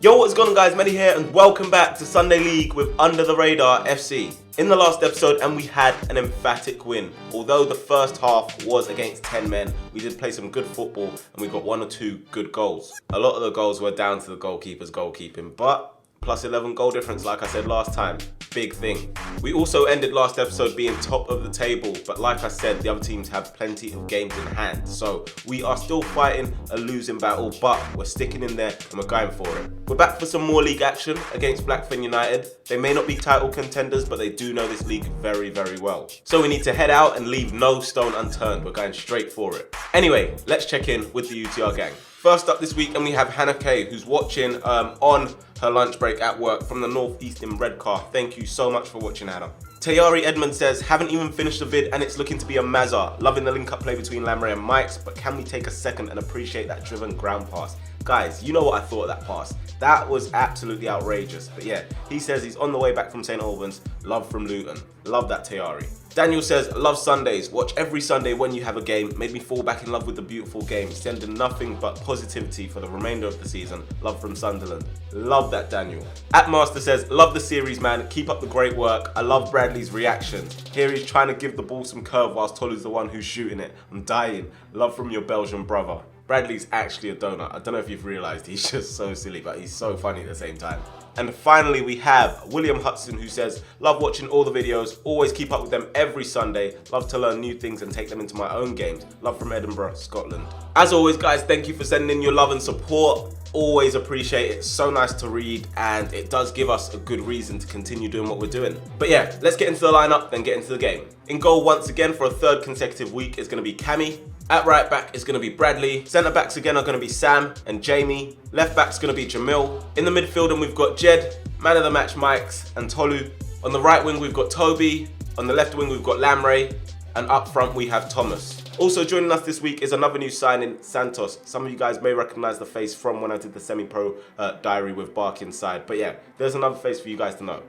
Yo, what's going on guys, Manny here and welcome back to Sunday League with Under the Radar FC. In the last episode, and we had an emphatic win. Although the first half was against 10 men, we did play some good football and we got 1 or 2 good goals. A lot of the goals were down to the goalkeeper's goalkeeping, but plus 11 goal difference like I said last time, big thing. We also ended last episode being top of the table, but like I said, the other teams have plenty of games in hand. So we are still fighting a losing battle, but we're sticking in there and we're going for it. We're back for some more league action against Blackfen United. They may not be title contenders, but they do know this league very, very well. So we need to head out and leave no stone unturned. We're going straight for it. Anyway, let's check in with the UTR gang. First up this week, and we have Hannah Kay, who's watching on her lunch break at work from the northeast in Redcar. Thank you so much for watching, Hannah. Tayari Edmund says, haven't even finished the vid and it's looking to be a mazza. Loving the link-up play between Lamre and Mikes, but can we take a second and appreciate that driven ground pass? Guys, you know what I thought of that pass. That was absolutely outrageous. But yeah, he says he's on the way back from St. Albans. Love from Luton. Love that, Tayari. Daniel says, love Sundays. Watch every Sunday when you have a game. Made me fall back in love with the beautiful game. Sending nothing but positivity for the remainder of the season. Love from Sunderland. Love that, Daniel. Atmaster says, love the series, man. Keep up the great work. I love Bradley's reactions. Here he's trying to give the ball some curve whilst Tolu's the one who's shooting it. I'm dying. Love from your Belgian brother. Bradley's actually a donut. I don't know if you've realised, he's just so silly, but he's so funny at the same time. And finally, we have William Hudson, who says, love watching all the videos, always keep up with them every Sunday, love to learn new things and take them into my own games. Love from Edinburgh, Scotland. As always, guys, thank you for sending in your love and support. Always appreciate it. It's so nice to read and it does give us a good reason to continue doing what we're doing. But yeah, let's get into the lineup, then get into the game. In goal once again for a third consecutive week is going to be Cammy. At right back is going to be Bradley. Centre backs again are going to be Sam and Jamie. Left back's going to be Jamil. In the midfield, and we've got Jed, man of the match Mikes, and Tolu. On the right wing, we've got Toby. On the left wing, we've got Lamre. And up front, we have Thomas. Also joining us this week is another new signing, Santos. Some of you guys may recognise the face from when I did the semi-pro diary with Bark inside. But yeah, there's another face for you guys to know.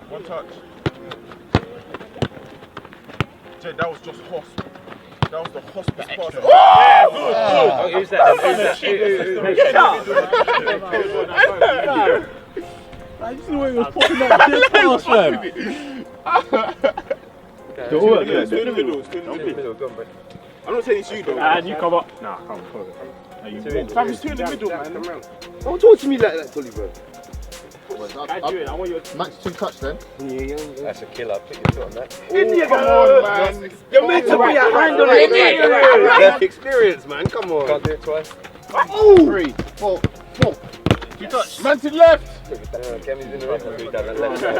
One touch. Jed, that was just host. That was the hospice pass. Yeah, good. Oh, who's that? Get out! I just know it was popping up this pass, fam. Stay in the middle. I'm not saying it's you though. And you come up. Nah, come on. Fam, it's two in the middle, man. Don't talk to me like that, Tolly, bro. I want your Max 2 touch then. That's a killer. Put your foot on that. Come on, man. You're meant to be a hand on it. Experience, man. Come on. Can't do it twice. Oh! 3, 4, 4. 2 touch. Man to the left. Kemi's in the right.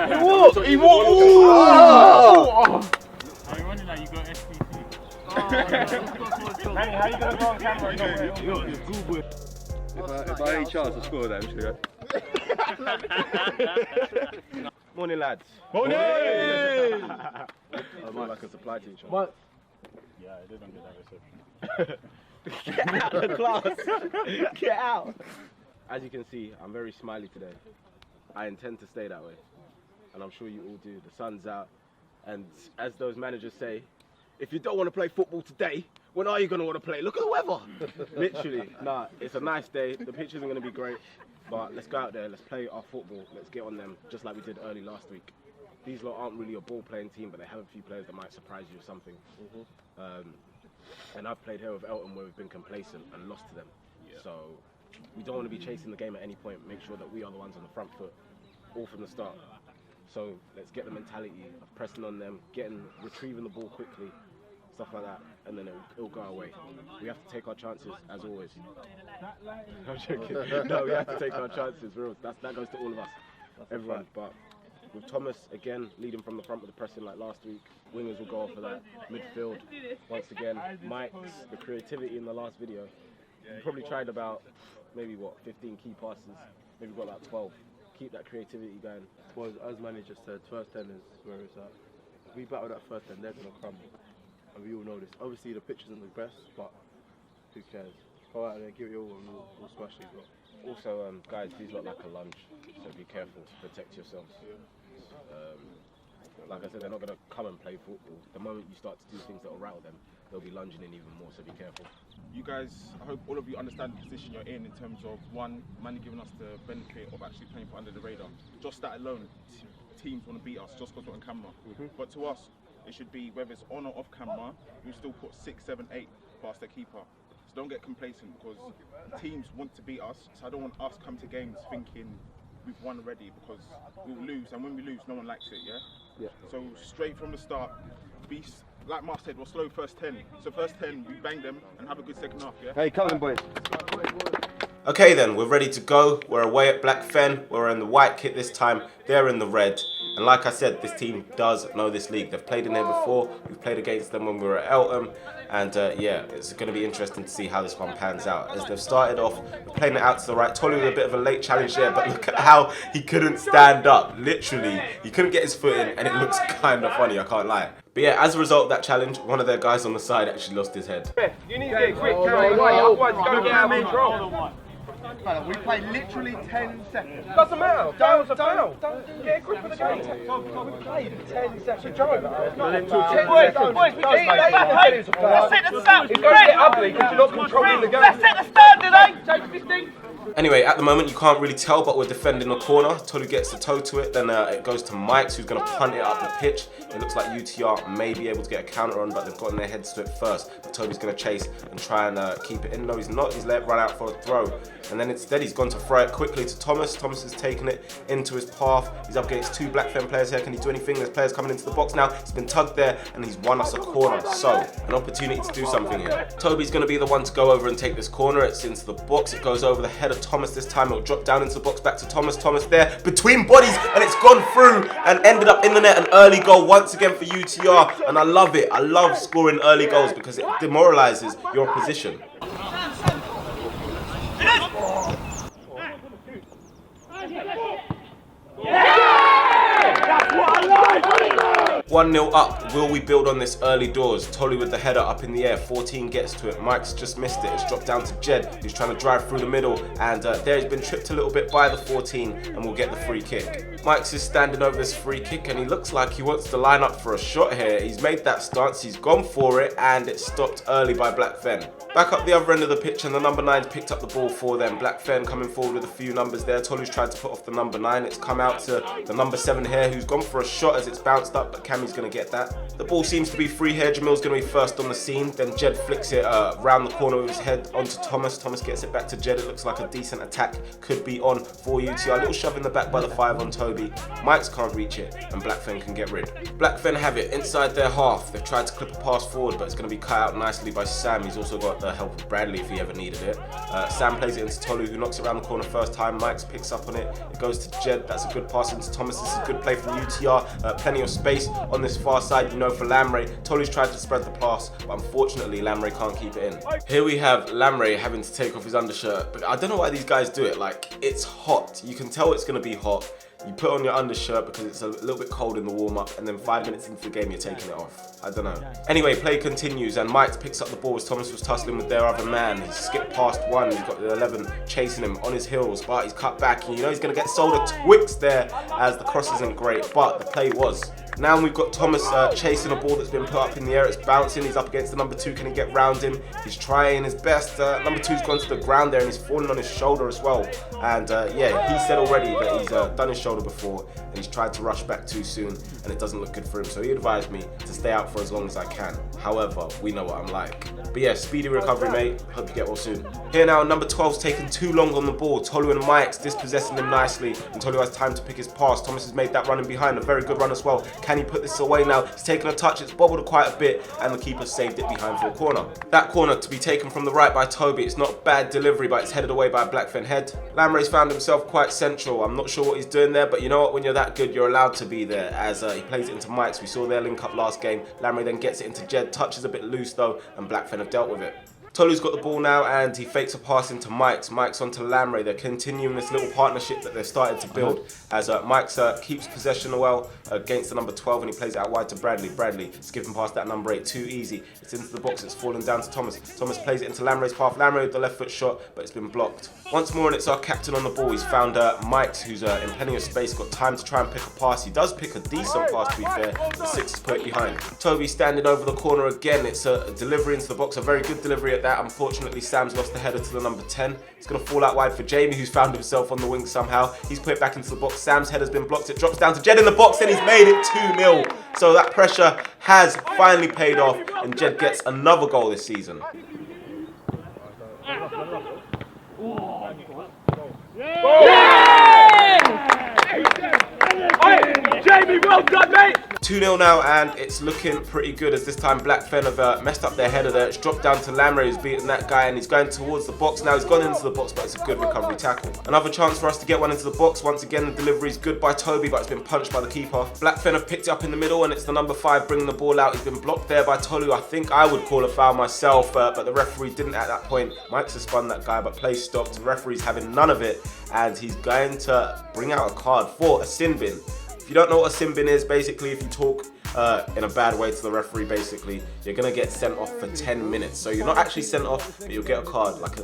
He walked. He walked. Are you running like you got SPC? Manny, how you gonna go on camera? You're Google. If I had any chance to score that, I'm just gonna go. Morning, lads. Morning. I feel like a supply teacher. What? Yeah, I didn't get that reception. Get out of the class. Get out. As you can see, I'm very smiley today. I intend to stay that way. And I'm sure you all do. The sun's out. And as those managers say, if you don't want to play football today, when are you going to want to play? Look at the weather. Literally. Nah, it's a nice day. The pitch isn't going to be great. But let's go out there. Let's play our football. Let's get on them just like we did early last week. These lot aren't really a ball-playing team, but they have a few players that might surprise you with something. And I've played here with Elton where we've been complacent and lost to them. Yeah. So we don't want to be chasing the game at any point. Make sure that we are the ones on the front foot, all from the start. So let's get the mentality of pressing on them, retrieving the ball quickly, stuff like that, and then it'll go away. We have to take our chances, as always. I'm joking. No, we have to take our chances. That goes to all of us, everyone. But with Thomas, again, leading from the front with the pressing like last week, wingers will go off for that. Midfield, once again, Mike's, the creativity in the last video. We probably tried about, maybe 15 key passes, maybe got about 12. Keep that creativity going. Well, as Manny just said, first 10 is where it's at. If we battle that first 10, they're going to crumble. And we all know this. Obviously, the pitch isn't the best, but who cares? Go out there, give it all, and we'll smash these lot. Also, guys, these look like a lunge, so be careful, protect yourselves. Like I said, they're not going to come and play football. The moment you start to do things that will rattle them, they'll be lunging in even more, so be careful. You guys, I hope all of you understand the position you're in terms of, one, Manny giving us the benefit of actually playing for under the radar. Just that alone, teams want to beat us just because we're on camera. But to us, it should be, whether it's on or off camera, we still put 6, 7, 8 past their keeper. So don't get complacent, because teams want to beat us. So I don't want us come to games thinking we've won already, because we'll lose, and when we lose, no one likes it, yeah? So straight from the start, like Mark said, we're slow first 10. So first 10, we bang them and have a good second half, yeah? Hey, come on, boys. Okay then, we're ready to go. We're away at Black Fen. We're in the white kit this time. They're in the red. And like I said, this team does know this league. They've played in there before. We've played against them when we were at Eltham. And yeah, it's going to be interesting to see how this one pans out. As they've started off, we're playing it out to the right. Tolly with a bit of a late challenge there, but look at how he couldn't stand up. Literally, he couldn't get his foot in, and it looks kind of funny, I can't lie. But yeah, as a result of that challenge, one of their guys on the side actually lost his head. You need to get quick, carry away, otherwise it's going to get out of control. We play literally 10 seconds. Doesn't matter. Don't get a grip of the game. We played 10 seconds. Boys, let's set the sound. It's going to get ugly because you're not controlling the game. Let's set the standard, eh? Take 15. Anyway, at the moment you can't really tell, but we're defending the corner. Tolu gets the toe to it, then it goes to Mike's, who's going to punt it up the pitch. It looks like UTR may be able to get a counter on, but they've gotten their heads to it first. But Toby's going to chase and try and keep it in. No, he's not. He's let it run out for a throw. And then instead he's gone to throw it quickly to Thomas. Thomas has taken it into his path. He's up against 2 Black Fen players here. Can he do anything? There's players coming into the box now. He's been tugged there and he's won us a corner. So, an opportunity to do something here. Toby's going to be the one to go over and take this corner. It's into the box. It goes over the head of Thomas this time. It'll drop down into the box back to Thomas. Thomas there between bodies, and it's gone through and ended up in the net. An early goal once again for UTR, and I love it. I love scoring early goals because it demoralizes your opposition. 1-0 up. Will we build on this early doors? Tolly with the header up in the air. 14 gets to it. Mike's just missed it. It's dropped down to Jed, who's trying to drive through the middle. And there he's been tripped a little bit by the 14 and will get the free kick. Mike's is standing over this free kick and he looks like he wants to line up for a shot here. He's made that stance. He's gone for it and it's stopped early by Black Fen. Back up the other end of the pitch and the number 9's picked up the ball for them. Black Fen coming forward with a few numbers there. Tolly's tried to put off the number 9. It's come out to the number 7 here, who's gone for a shot as it's bounced up, but Cammy's going to get that. The ball seems to be free here. Jamil's going to be first on the scene. Then Jed flicks it round the corner with his head onto Thomas. Thomas gets it back to Jed. It looks like a decent attack could be on for UTR. A little shove in the back by the 5 on Toby. Mike's can't reach it and Black Fen can get rid. Black Fen have it inside their half. They've tried to clip a pass forward, but it's going to be cut out nicely by Sam. He's also got the help of Bradley if he ever needed it. Sam plays it into Tolu, who knocks it around the corner first time. Mike's picks up on it. It goes to Jed. That's a good pass into Thomas. This is a good play from UTR. Plenty of space on this far side, you know, for Lamray. Tolu's tried to spread the pass, but unfortunately Lamray can't keep it in. Here we have Lamray having to take off his undershirt, but I don't know why these guys do it. Like, it's hot. You can tell it's going to be hot. You put on your undershirt because it's a little bit cold in the warm-up, and then 5 minutes into the game you're taking it off. I don't know. Anyway, play continues and Mike picks up the ball as Thomas was tussling with their other man. He's skipped past 1, he's got the 11 chasing him on his heels, but he's cut back and you know he's going to get sold a Twix there as the cross isn't great, but the play was. Now we've got Thomas chasing a ball that's been put up in the air. It's bouncing. He's up against the number 2. Can he get round him? He's trying his best. Number 2's gone to the ground there and he's fallen on his shoulder as well. And yeah, he said already that he's done his shoulder before and he's tried to rush back too soon and it doesn't look good for him. So he advised me to stay out for as long as I can. However, we know what I'm like. But yeah, speedy recovery, mate. Hope you get well soon. Here now, number 12's taken too long on the ball. Tolu and Mike's dispossessing him nicely and Tolu has time to pick his pass. Thomas has made that running behind. A very good run as well. Can he put this away now? He's taken a touch, it's bobbled quite a bit, and the keeper saved it behind for a corner. That corner to be taken from the right by Toby. It's not bad delivery, but it's headed away by a Black Fen head. Lamray's found himself quite central. I'm not sure what he's doing there, but you know what? When you're that good, you're allowed to be there, as he plays it into Mike's. We saw their link up last game. Lamray then gets it into Jed, touches a bit loose though, and Black Fen have dealt with it. Tolu's got the ball now and he fakes a pass into Mike's. Mike's onto Lamray. They're continuing this little partnership that they've started to build as Mike's keeps possession well against the number 12 and he plays it out wide to Bradley. Bradley skipping past that number 8, too easy. It's into the box, it's fallen down to Thomas. Thomas plays it into Lamray's path. Lamray with the left foot shot, but it's been blocked. Once more and it's our captain on the ball. He's found Mike's, who's in plenty of space, got time to try and pick a pass. He does pick a decent pass, to be fair. The 6 is put it behind. Toby standing over the corner again. It's a delivery into the box, a very good delivery at that. Unfortunately, Sam's lost the header to the number 10. It's going to fall out wide for Jamie, who's found himself on the wing somehow. He's put it back into the box. Sam's header's been blocked. It drops down to Jed in the box and he's made it 2-0. So that pressure has finally paid off and Jed gets another goal this season. Jamie, well done, mate! 2-0 now and it's looking pretty good as this time Blackfen have messed up their header there. It's dropped down to Lamray who's beaten that guy and he's going towards the box now. He's gone into the box but it's a good recovery tackle. Another chance for us to get one into the box. Once again the delivery is good by Toby but it's been punched by the keeper. Blackfen have picked it up in the middle and it's the number 5 bringing the ball out. He's been blocked there by Tolu. I think I would call a foul myself but the referee didn't at that point. Mike's has spun that guy but play stopped. The referee's having none of it and he's going to bring out a card for a sin bin. If you don't know what a sin bin is, basically if you talk in a bad way to the referee, basically you're gonna get sent off for 10 minutes. So you're not actually sent off, but you'll get a card like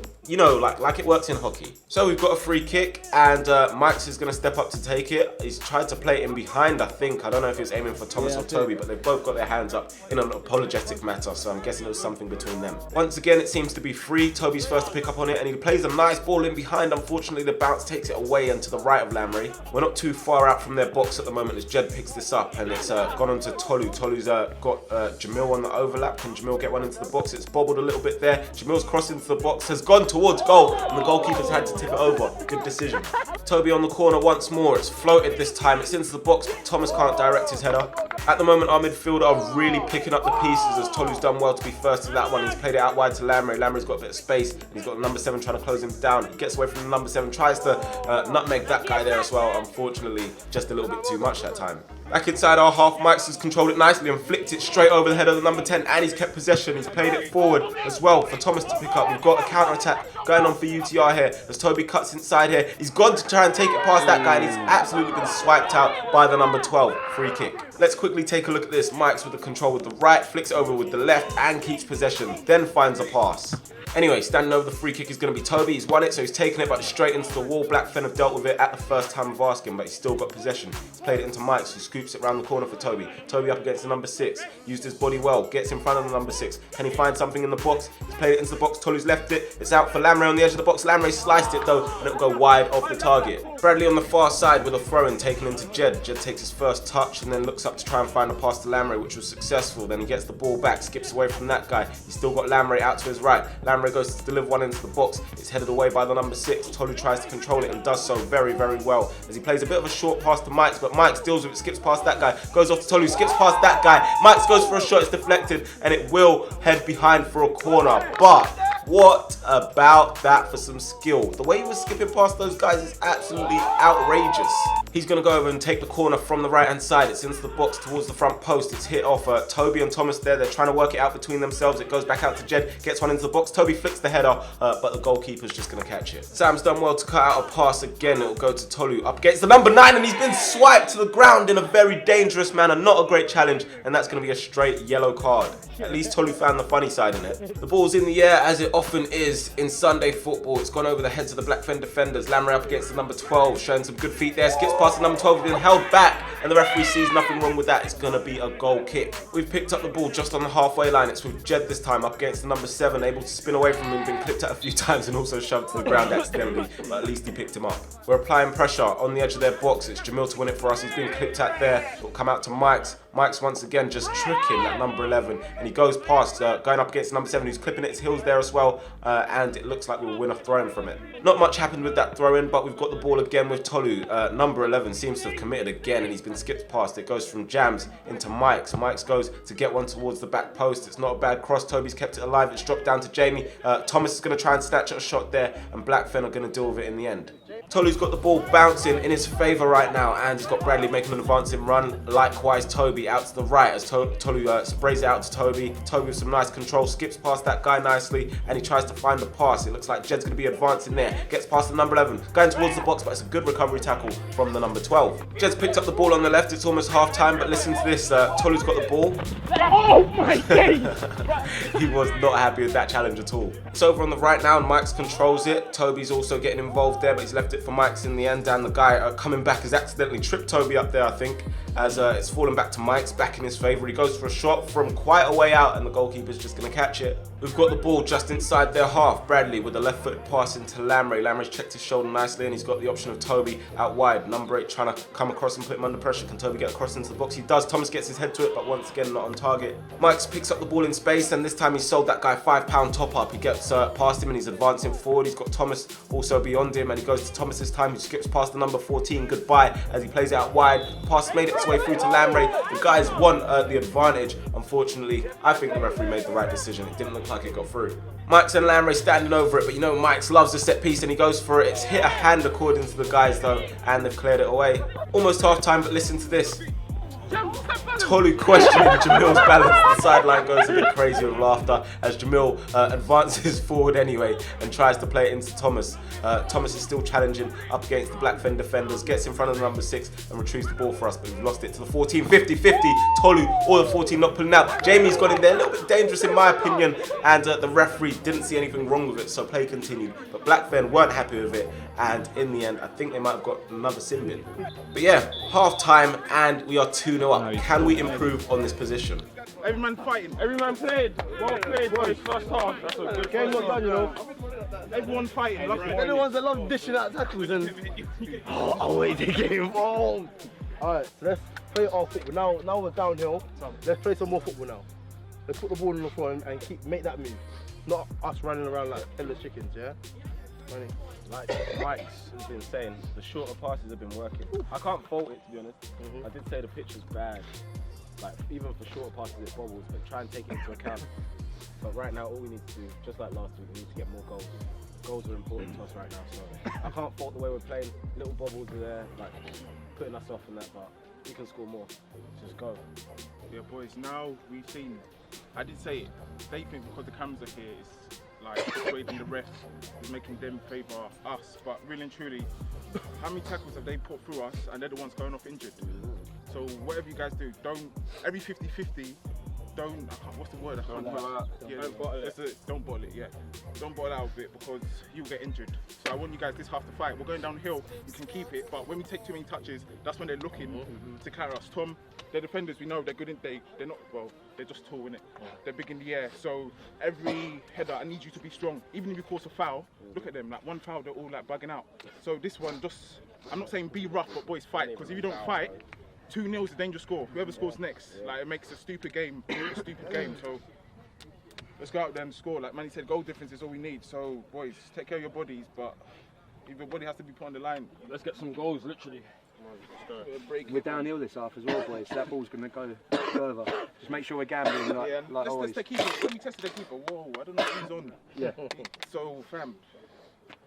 like it works in hockey. So we've got a free kick and Mike's is gonna step up to take it. He's tried to play it in behind, I think. I don't know if he's aiming for Thomas or Toby, but they've both got their hands up in an apologetic matter, so I'm guessing it was something between them. Once again, it seems to be free. Toby's first to pick up on it and he plays a nice ball in behind. Unfortunately, the bounce takes it away and to the right of Lamray. We're not too far out from their box at the moment as Jed picks this up and it's gone on to Tolu. Tolu's got Jamil on the overlap. Can Jamil get one into the box? It's bobbled a little bit there. Jamil's crossed into the box, has gone towards goal, and the goalkeeper's had to tip it over. Good decision. Toby on the corner once more. It's floated this time. It's into the box, but Thomas can't direct his header. At the moment, our midfielder are really picking up the pieces as Tolu's done well to be first in that one. He's played it out wide to Lamray. Lamray's got a bit of space. He's got the number 7 trying to close him down. He gets away from the number 7, tries to nutmeg that guy there as well. Unfortunately, just a little bit too much that time. Back inside our half, Mike's has controlled it nicely and flicked it straight over the head of the number 10 and he's kept possession. He's played it forward as well for Thomas to pick up. We've got a counter-attack going on for UTR here as Toby cuts inside here. He's gone to try and take it past that guy and he's absolutely been swiped out by the number 12. Free kick. Let's quickly take a look at this. Mike's with the control with the right, flicks it over with the left and keeps possession, then finds a pass. Anyway, standing over the free kick is going to be Toby. He's won it, so he's taken it, but straight into the wall. Blackfen have dealt with it at the first time of asking, but he's still got possession. He's played it into Mike's, who scoops it round the corner for Toby. Toby up against the number 6. Used his body well. Gets in front of the number 6. Can he find something in the box? He's played it into the box. Tolu's left it. It's out for Lamray on the edge of the box. Lamray sliced it, though, and it'll go wide of the target. Bradley on the far side with a throw-in taken into Jed. Jed takes his first touch and then looks up to try and find a pass to Lamray, which was successful. Then he gets the ball back, skips away from that guy. He's still got Lamray out to his right. Lamray goes to deliver one into the box. It's headed away by the number 6. Tolu tries to control it and does so very, very well as he plays a bit of a short pass to Mike's, but Mike's deals with it, skips past that guy, goes off to Tolu, skips past that guy. Mike's goes for a shot, it's deflected, and it will head behind for a corner. But what about that for some skill? The way he was skipping past those guys is absolutely outrageous. He's going to go over and take the corner from the right hand side. It's into the box towards the front post. It's hit off Toby and Thomas there. They're trying to work it out between themselves. It goes back out to Jed, gets one into the box. Toby flicks the header, but the goalkeeper's just going to catch it. Sam's done well to cut out a pass again. It'll go to Tolu up against the number 9 and he's been swiped to the ground in a very dangerous manner. Not a great challenge, and that's going to be a straight yellow card. At least Tolu found the funny side in it. The ball's in the air as it often is in Sunday football. It's gone over the heads of the Blackfen defenders. Lamray up against the number 12, showing some good feet there. Skips past the number 12, been held back, and the referee sees nothing wrong with that. It's going to be a goal kick. We've picked up the ball just on the halfway line. It's with Jed this time up against the number 7, able to spin away from him, been clipped out a few times and also shoved to the ground accidentally, but at least he picked him up. We're applying pressure on the edge of their box. It's Jamil to win it for us. He's been clipped at there. It'll come out to Mike's. Mike's once again just tricking that number 11, and he goes past, going up against number 7, who's clipping its heels there as well, and it looks like we'll win a throw-in from it. Not much happened with that throw-in, but we've got the ball again with Tolu. Number 11 seems to have committed again, and he's been skipped past. It goes from Jams into Mike's. Mike's goes to get one towards the back post. It's not a bad cross. Toby's kept it alive. It's dropped down to Jamie. Thomas is going to try and snatch at a shot there, and Blackfen are going to deal with it in the end. Tolu's got the ball bouncing in his favour right now, and he's got Bradley making an advancing run. Likewise, Toby out to the right as Tolu sprays it out to Toby. Toby with some nice control, skips past that guy nicely, and he tries to find the pass. It looks like Jed's going to be advancing there. Gets past the number 11, going towards the box, but it's a good recovery tackle from the number 12. Jed's picked up the ball on the left. It's almost half time, but listen to this. Tolu's got the ball. Oh my days! He was not happy with that challenge at all. It's over on the right now, and Mike's controls it. Toby's also getting involved there, but he's left it for Mike's in the end, and the guy coming back has accidentally tripped Toby up there, I think, as it's fallen back to Mike's, back in his favour. He goes for a shot from quite a way out, and the goalkeeper's just going to catch it. We've got the ball just inside their half. Bradley with a left-footed pass into Lamray. Lamray's checked his shoulder nicely, and he's got the option of Toby out wide. Number 8 trying to come across and put him under pressure. Can Toby get across into the box? He does. Thomas gets his head to it, but once again not on target. Mike's picks up the ball in space, and this time he's sold that guy £5 top up. He gets past him, and he's advancing forward. He's got Thomas also beyond him, and he goes to Thomas this time. He skips past the number 14. Goodbye as he plays it out wide. The pass made its way through to Lamray. The guys won the advantage. Unfortunately, I think the referee made the right decision. It didn't look like it got through. Mike's and Lamray standing over it, but you know Mike's loves the set piece and he goes for it. It's hit a hand according to the guys though, and they've cleared it away. Almost half time, but listen to this. Tolu questioning Jamil's balance. The sideline goes a bit crazy with laughter as Jamil advances forward anyway and tries to play it into Thomas. Thomas is still challenging up against the Blackfen defenders, gets in front of the number 6 and retrieves the ball for us, but we've lost it to the 14. 50-50, Tolu or the 14 not pulling out. Jamie's got in there, a little bit dangerous in my opinion, and the referee didn't see anything wrong with it, so play continued. But Blackfen weren't happy with it, and in the end, I think they might have got another sin bin. But yeah, half time, and we are 2-0 up. Can we improve on this position? Every man fighting, every man played. Well played, boys. First half. That's a good Game not done, you know. Everyone fighting. They're the ones that love dishing out tackles and wait to get involved. Alright, so let's play our football. Now we're downhill. Let's play some more football now. Let's put the ball on the floor and make that move. Not us running around like headless chickens, yeah? Manny. Like Mike's has been saying, the shorter passes have been working. I can't fault it, to be honest. I did say the pitch was bad. Like, even for shorter passes it bobbles, but try and take it into account. But right now, all we need to do, just like last week, we need to get more goals. Goals are important to us right now, so I can't fault the way we're playing. Little bobbles are there, like putting us off and that, but we can score more. Just go. Yeah, boys, now we've seen, I did say it, they think because the cameras are here, it's like persuading the refs, is making them favour us, but really and truly, how many tackles have they put through us and they're the ones going off injured? So whatever you guys do, don't, every 50-50, what's the word? Don't bottle it. Don't bottle it, yeah. Don't bottle out of it because you'll get injured. So I want you guys this half the fight. We're going downhill, you can keep it, but when we take too many touches, that's when they're looking to carry us. Tom, their defenders, we know they're good they're not, well, they're just tall, innit? They're big in the air, so every header, I need you to be strong. Even if you cause a foul, look at them, like one foul, they're all like bugging out. So this one, just, I'm not saying be rough, but boys, fight, because if you don't fight, 2-0 is a dangerous score. Whoever scores next, like it makes a stupid game, So let's go out there and score. Like Manny said, goal difference is all we need. So boys, take care of your bodies, but if your body has to be put on the line, let's get some goals, literally. We're downhill this half as well, boys. That ball's going to go further. Just make sure we're gambling like always. Let's test the keeper. When we tested the keeper, whoa, I don't know if he's on. Yeah. So fam,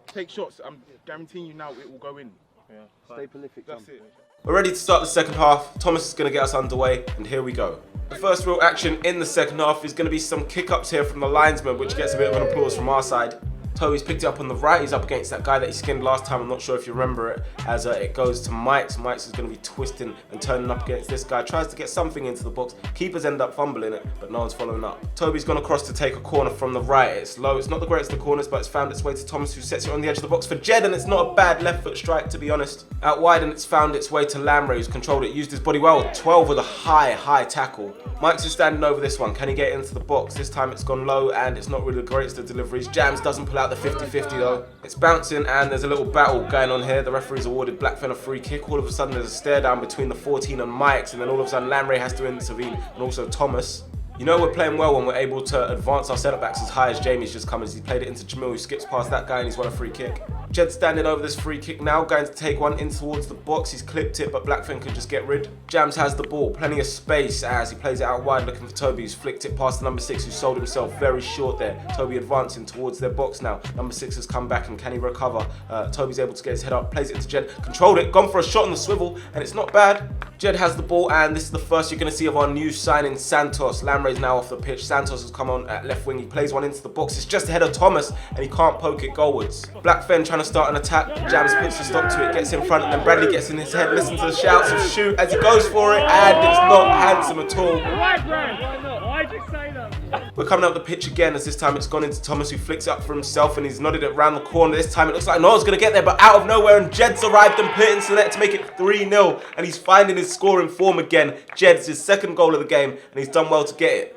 take shots. I'm guaranteeing you now it will go in. Yeah. Stay prolific. That's it. We're ready to start the second half. Thomas is going to get us underway, and here we go. The first real action in the second half is going to be some kick-ups here from the linesman, which gets a bit of an applause from our side. Toby's picked it up on the right. He's up against that guy that he skinned last time. I'm not sure if you remember it, as it goes to Mike's. Mike's is going to be twisting and turning up against this guy. Tries to get something into the box. Keepers end up fumbling it, but no one's following up. Toby's gone across to take a corner from the right. It's low. It's not the greatest of corners, but it's found its way to Thomas, who sets it on the edge of the box for Jed, and it's not a bad left foot strike, to be honest. Out wide, and it's found its way to Lamray, who's controlled it, used his body well. 12 with a high tackle. Mike's is standing over this one. Can he get into the box? This time it's gone low, and it's not really the greatest of deliveries. Jams doesn't pull out the 50-50 though. It's bouncing, and there's a little battle going on here. The referee's awarded Blackfen a free kick. All of a sudden there's a stare down between the 14 and Mike's, and then all of a sudden Lamray has to intervene, and also Thomas. You know we're playing well when we're able to advance our centre backs as high as Jamie's just come, as he played it into Jamil, who skips past that guy and he's won a free kick. Jed standing over this free kick now, going to take one in towards the box. He's clipped it, but Blackfen could just get rid. Jams has the ball, plenty of space as he plays it out wide looking for Toby, who's flicked it past the number 6 who sold himself very short there. Toby advancing towards their box now. Number 6 has come back and can he recover? Toby's able to get his head up, plays it into Jed, controlled it, gone for a shot on the swivel, and it's not bad. Jed has the ball, and this is the first you're going to see of our new signing, Santos. Lamre's now off the pitch. Santos has come on at left wing. He plays one into the box. It's just ahead of Thomas, and he can't poke it goalwards. Blackfen trying to start an attack. Jams puts a stop to it, gets in front, and then Bradley gets in his head. Listen to the shouts of shoot as he goes for it, and it's not handsome at all. Why'd you say that? We're coming up the pitch again, as this time it's gone into Thomas, who flicks it up for himself, and he's nodded it around the corner. This time it looks like no one's going to get there, but out of nowhere, and Jed's arrived and put it into the net to make it 3-0, and he's finding his scoring form again. Jed's his second goal of the game, and he's done well to get it.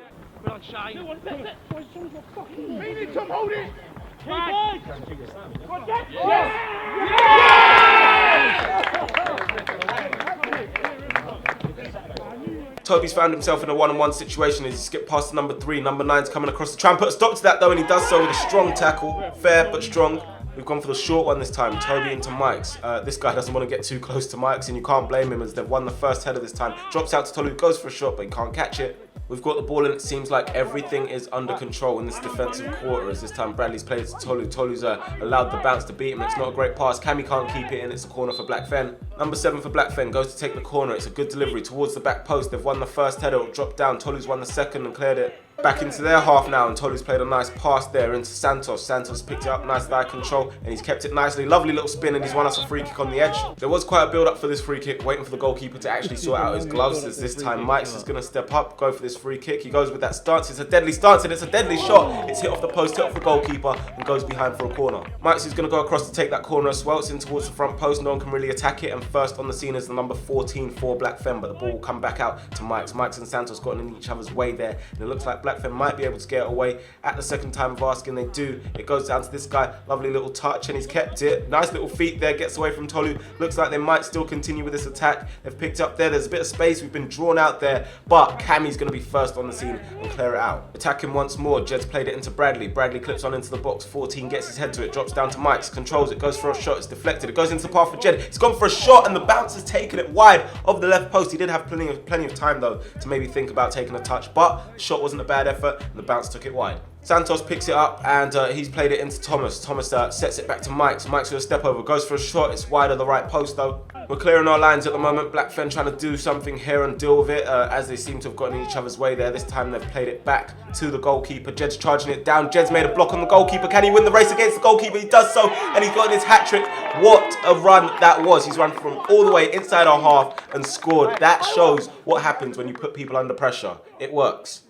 Toby's found himself in a one-on-one situation as he skipped past the number 3. Number 9's coming across to try and put a stop to that though, and he does so with a strong tackle. Fair but strong. We've gone for the short one this time, Toby into Mike's. This guy doesn't want to get too close to Mike's, and you can't blame him as they've won the first header this time. Drops out to Tolu, goes for a shot, but he can't catch it. We've got the ball, and it seems like everything is under control in this defensive quarter as this time Bradley's played it to Tolu. Tolu's allowed the bounce to beat him. It's not a great pass. Cammy can't keep it in. It's a corner for Blackfen. Number 7 for Blackfen goes to take the corner. It's a good delivery towards the back post. They've won the first header. It'll drop down. Tolu's won the second and cleared it back into their half now, and Tolu's played a nice pass there into Santos. Santos picked it up, nice thigh control, and he's kept it nicely. Lovely little spin, and he's won us a free kick on the edge. There was quite a build-up for this free kick, waiting for the goalkeeper to actually sort out his gloves, as this time Mike's is going to step up, go for this free kick. He goes with that stance. It's a deadly stance, and it's a deadly shot. It's hit off the post, hit off the goalkeeper, and goes behind for a corner. Mike's is going to go across to take that corner as well. It's in towards the front post. No one can really attack it, and first on the scene is the number 14 for Blackfen, but the ball will come back out to Mike's. Mike's and Santos got in each other's way there, and it looks like Blackfen might be able to get away at the second time of asking. They do. It goes down to this guy. Lovely little touch, and he's kept it. Nice little feet there, gets away from Tolu. Looks like they might still continue with this attack. They've picked up there. There's a bit of space. We've been drawn out there, but Cammy's going to be first on the scene and clear it out. Attacking once more. Jed's played it into Bradley. Bradley clips on into the box. 14 gets his head to it, drops down to Mike's, controls it, goes for a shot. It's deflected. It goes into the path for Jed. He's gone for a shot, and the bounce has taken it wide of the left post. He did have plenty of time though to maybe think about taking a touch, but the shot wasn't a bad effort, and the bounce took it wide. Santos picks it up, and he's played it into Thomas. Thomas sets it back to Mike's. Mike's with a step over, goes for a shot. It's wide of the right post though. We're clearing our lines at the moment. Blackfen trying to do something here and deal with it as they seem to have gotten in each other's way there. This time they've played it back to the goalkeeper. Jed's charging it down. Jed's made a block on the goalkeeper. Can he win the race against the goalkeeper? He does so, and he's got his hat-trick. What a run that was. He's run from all the way inside our half and scored. That shows what happens when you put people under pressure. It works.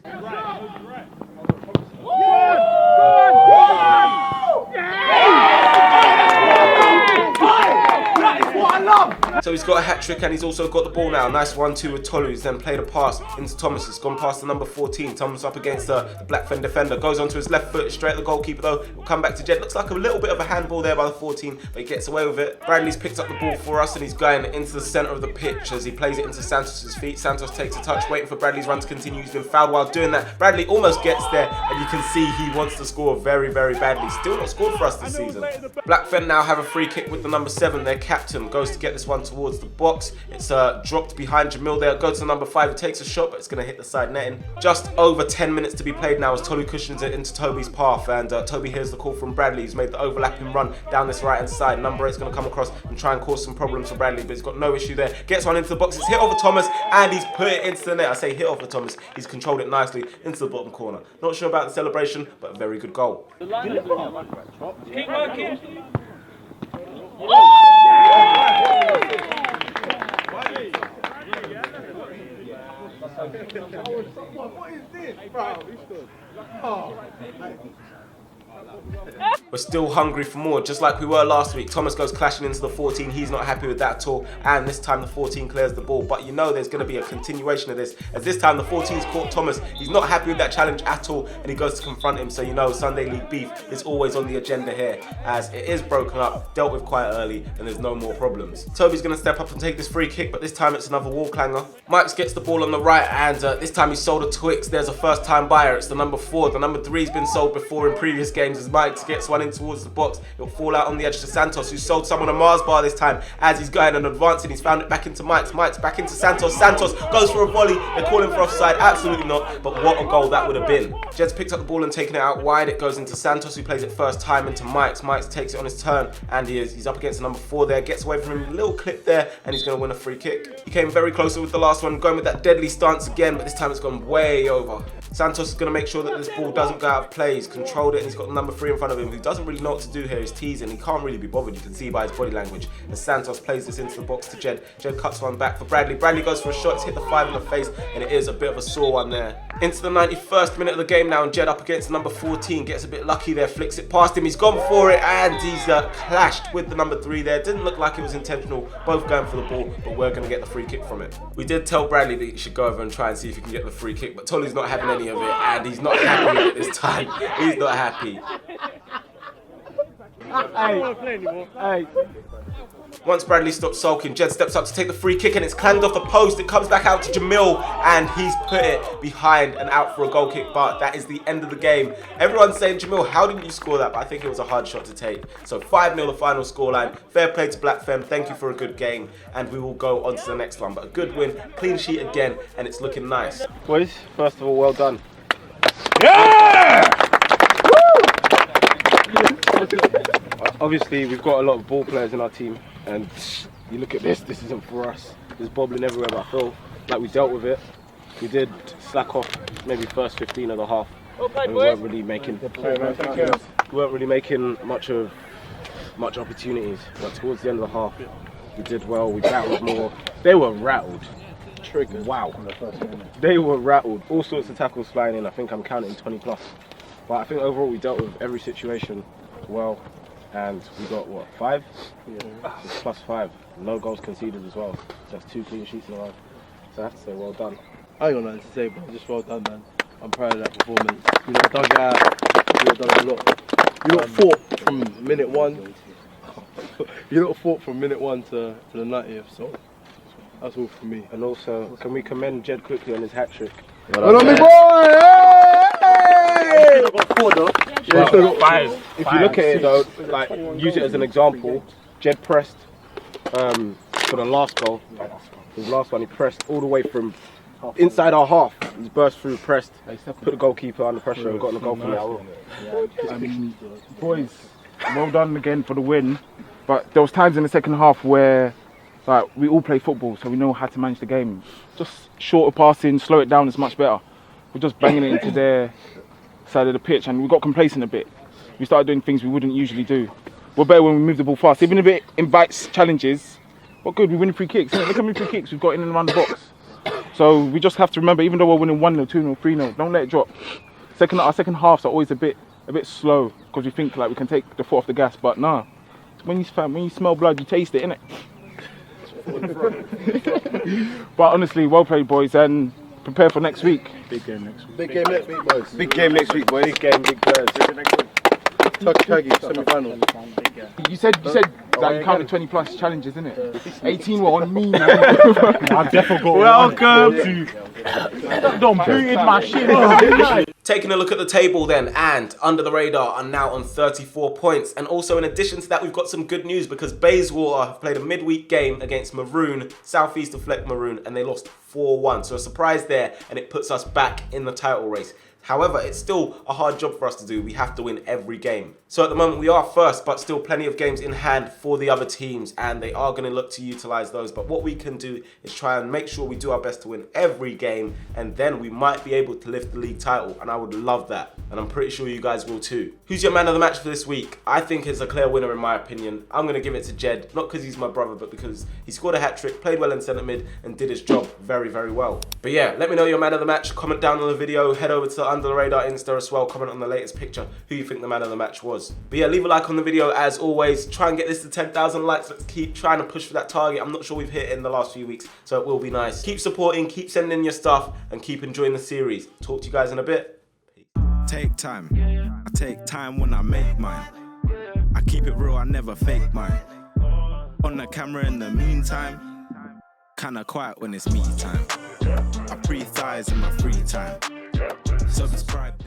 So he's got a hat-trick, and he's also got the ball now. Nice 1-2 with Tolu. He's then played a pass into Thomas. It's gone past the number 14. Thomas up against the Blackfen defender. Goes onto his left foot, straight at the goalkeeper though. Will come back to Jed. Looks like a little bit of a handball there by the 14, but he gets away with it. Bradley's picked up the ball for us, and he's going into the centre of the pitch as he plays it into Santos' feet. Santos takes a touch, waiting for Bradley's run to continue. He's been fouled while doing that. Bradley almost gets there, and you can see he wants to score very, very badly. Still not scored for us this season. Blackfen now have a free kick with the number 7. Their captain goes to get this one towards the box. It's dropped behind Jamil there. Go to the number 5 who takes a shot, but it's going to hit the side netting. Just over 10 minutes to be played now as Tolu cushions it into Toby's path, and Toby hears the call from Bradley. He's made the overlapping run down this right hand side. Number 8's going to come across and try and cause some problems for Bradley, but he's got no issue there. Gets one into the box. It's hit over Thomas, and he's put it into the net. I say hit over Thomas. He's controlled it nicely into the bottom corner. Not sure about the celebration, but a very good goal. Keep working. What is this, bro? We're still hungry for more, just like we were last week. Thomas goes clashing into the 14. He's not happy with that at all, and this time the 14 clears the ball. But you know there's going to be a continuation of this, as this time the 14's caught Thomas. He's not happy with that challenge at all, and he goes to confront him. So you know Sunday League beef is always on the agenda here, as it is broken up, dealt with quite early, and there's no more problems. Toby's going to step up and take this free kick, but this time it's another wall clanger. Mike's gets the ball on the right, and this time he's sold a Twix. There's a first time buyer. It's the number 4. The number 3's been sold before in previous games. games as Mike gets one in towards the box. It'll fall out on the edge to Santos, who sold someone a Mars bar this time as he's going and advancing. He's found it back into Mike's back into Santos. Santos goes for a volley. They're calling for offside. Absolutely not, but what a goal that would have been. Jed's picked up the ball and taken it out wide. It goes into Santos, who plays it first time into Mike's takes it on his turn, and he's up against number 4 there, gets away from him, a little clip there, and he's going to win a free kick. He came very close with the last one, going with that deadly stance again, but this time it's gone way over. Santos is going to make sure that this ball doesn't go out of play. He's controlled it, and he's got number 3 in front of him, who doesn't really know what to do here. He's teasing, he can't really be bothered, you can see by his body language. As Santos plays this into the box to Jed. Jed cuts one back for Bradley. Bradley goes for a shot, it's hit the 5 in the face, and it is a bit of a sore one there. Into the 91st minute of the game now, and Jed up against number 14, gets a bit lucky there, flicks it past him, he's gone for it, and he's clashed with the number 3 there. Didn't look like it was intentional, both going for the ball, but we're going to get the free kick from it. We did tell Bradley that he should go over and try and see if he can get the free kick, but Tolly's not having any of it, and he's not happy with it this time. He's not happy. Once Bradley stops sulking, Jed steps up to take the free kick, and it's clanged off the post. It comes back out to Jamil, and he's put it behind and out for a goal kick, but that is the end of the game. Everyone's saying, Jamil, how didn't you score that? But I think it was a hard shot to take. So 5-0 the final scoreline. Fair play to Black Femme. Thank you for a good game, and we will go on to the next one. But a good win, clean sheet again, and it's looking nice. Boys, first of all, well done. Obviously, we've got a lot of ball players in our team, and you look at this isn't for us. There's bobbling everywhere, but I feel like we dealt with it. We did slack off maybe first 15 of the half, and we weren't really making much opportunities. But towards the end of the half, we did well. We battled more. They were rattled. Triggered. Wow. They were rattled. All sorts of tackles flying in. I think I'm counting 20 plus. But I think overall we dealt with every situation well. And we got, what, 5? Yeah. So plus 5. No goals conceded as well. Just 2 clean sheets in a row. So I have to say, well done. I ain't got nothing to say, but just well done, man. I'm proud of that performance. You lot dug it out. You lot done a lot. You lot fought from minute 1. You lot fought from minute 1 to the 90th, so that's all from me. And also, can we commend Jed quickly on his hat-trick? Well done, me boy! Hey! Got 4 though. Yeah, got 5. If you look at it though, like, use it as an example, Jed pressed for the last goal. His last one, he pressed all the way from inside our half. He's burst through, pressed, put the goalkeeper under pressure and got the goal from it. Boys, well done again for the win. But there was times in the second half where like we all play football, so we know how to manage the game. Just shorter passing, slow it down is much better. We're just banging it into their side of the pitch, and we got complacent a bit. We started doing things we wouldn't usually do. We're better when we move the ball fast, even if it invites challenges. But good, we're winning free kicks. Look how many free kicks we've got in and around the box. So we just have to remember, even though we're winning 1-0, 2-0, 3-0, don't let it drop. Our second halves are always a bit slow because we think like we can take the foot off the gas, but nah. When you smell blood, you taste it, innit? But honestly, well played, boys, and prepare for next week. Big game next week. Big game next week, boys. Big game next week, boys. Big game, big players. Turkey, semi-final. You said that you counted 20 plus challenges, innit? 18 were on me, man. I've definitely got welcome to. Don't boot in my shit. Taking a look at the table then, and Under the Radar are now on 34 points. And also in addition to that, we've got some good news because Bayswater have played a midweek game against Maroon, Southeast of Fleck Maroon, and they lost 4-1. So a surprise there, and it puts us back in the title race. However, it's still a hard job for us to do. We have to win every game. So at the moment we are first, but still plenty of games in hand for the other teams, and they are going to look to utilise those. But what we can do is try and make sure we do our best to win every game, and then we might be able to lift the league title, and I would love that. And I'm pretty sure you guys will too. Who's your man of the match for this week? I think it's a clear winner in my opinion. I'm going to give it to Jed, not because he's my brother, but because he scored a hat-trick, played well in centre mid, and did his job very, very well. But yeah, let me know your man of the match. Comment down on the video, head over to the Under the Radar Insta as well, comment on the latest picture who you think the man of the match was. But yeah, leave a like on the video as always. Try and get this to 10,000 likes. Let's keep trying to push for that target. I'm not sure we've hit it in the last few weeks, so it will be nice. Keep supporting, keep sending in your stuff, and keep enjoying the series. Talk to you guys in a bit. Take time. I take time when I make mine. I keep it real, I never fake mine. On the camera in the meantime, kinda quiet when it's me time. I breathe thighs in my free time. Subscribe.